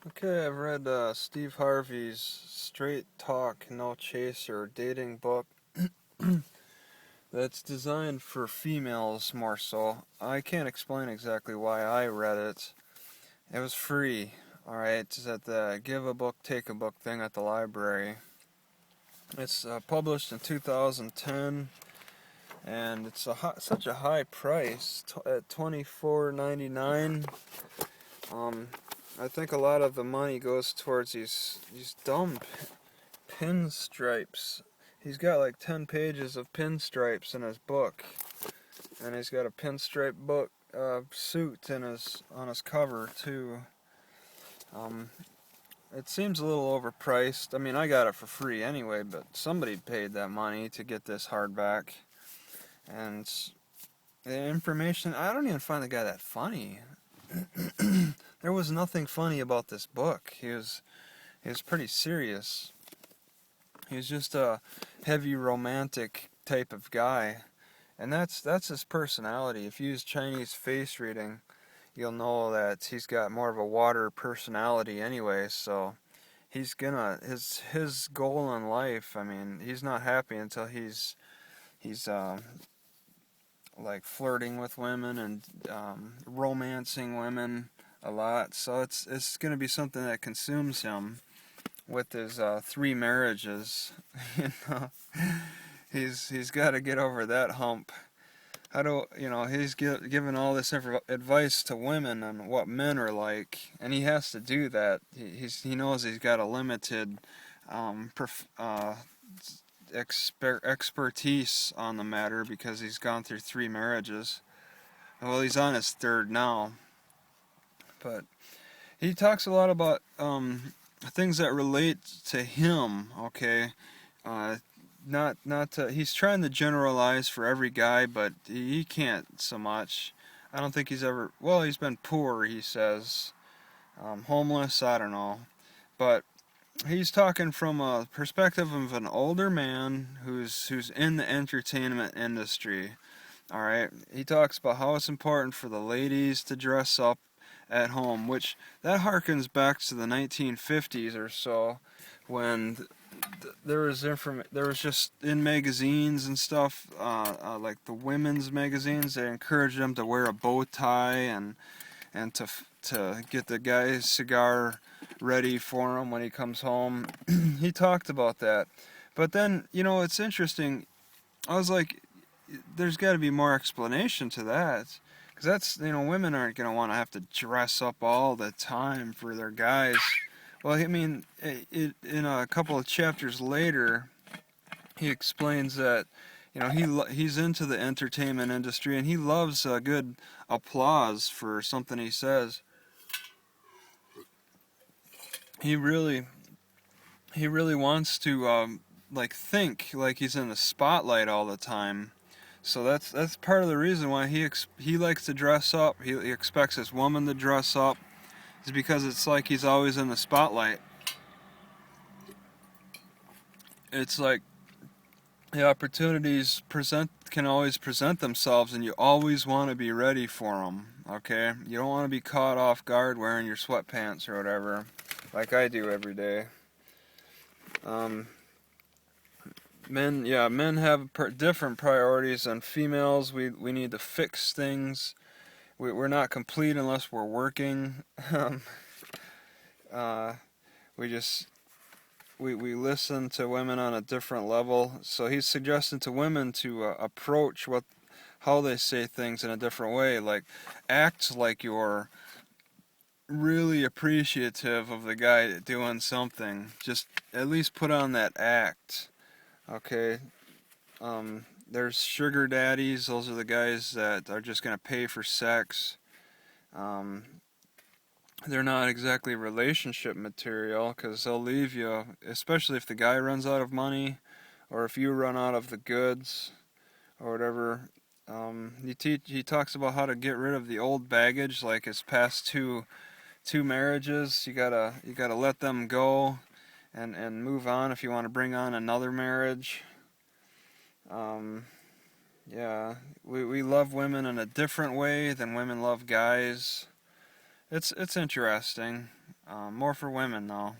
Okay, I've read Steve Harvey's Straight Talk, No Chaser dating book that's designed for females more so. I can't explain exactly why I read it. It was free, alright, it's at the give a book, take a book thing at the library. It's published in 2010, and it's such a high price at $24.99. Um, I think a lot of the money goes towards these dumb pinstripes. He's got like 10 pages of pinstripes in his book, and he's got a pinstripe book suit on his cover too. Um, it seems a little overpriced. I mean, I got it for free anyway, but somebody paid that money to get this hardback, and the information. I don't even find the guy that funny. There was nothing funny about this book. He was pretty serious. He was just a heavy romantic type of guy. And that's his personality. If you use Chinese face reading, you'll know that he's got more of a water personality anyway, so his goal in life, I mean, he's not happy until he's like flirting with women and romancing women a lot. So it's going to be something that consumes him with his 3 marriages. you know, he's got to get over that hump. He's giving all this advice to women on what men are like, and he has to do that. He knows he's got a limited um, perf- uh, expertise on the matter because he's gone through 3 marriages. Well, he's on his third now, but he talks a lot about things that relate to him. Okay, uh, not to, he's trying to generalize for every guy, but he can't so much. I don't think he's ever. Well, he's been poor. He says homeless. I don't know, but he's talking from a perspective of an older man who's in the entertainment industry. All right, he talks about how it's important for the ladies to dress up at home, which that harkens back to the 1950s or so, when there was just in magazines and stuff, like the women's magazines, they encouraged them to wear a bow tie and to get the guy's cigar ready for him when he comes home. He talked about that, but then it's interesting. I was like, there's got to be more explanation to that. Because that's, women aren't going to want to have to dress up all the time for their guys. Well, I mean, in a couple of chapters later, he explains that, he's into the entertainment industry and he loves a good applause for something he says. He really, he really wants to, like, think like he's in the spotlight all the time. So that's part of the reason why he likes to dress up. He expects his woman to dress up, is because it's like he's always in the spotlight. It's like the opportunities can always present themselves, and you always want to be ready for them. Okay, you don't want to be caught off guard wearing your sweatpants or whatever, like I do every day. Um, men have different priorities than females. We need to fix things. We're not complete unless we're working. uh, we just we listen to women on a different level. So he's suggesting to women to approach how they say things in a different way. Like, act like you're really appreciative of the guy doing something. Just at least put on that act. Okay. There's sugar daddies. Those are the guys that are just gonna pay for sex. Um, they're not exactly relationship material because they'll leave you, especially if the guy runs out of money or if you run out of the goods or whatever. He talks about how to get rid of the old baggage, like his past two marriages. You gotta let them go and move on if you want to bring on another marriage. Um, yeah, we love women in a different way than women love guys. It's interesting. More for women though.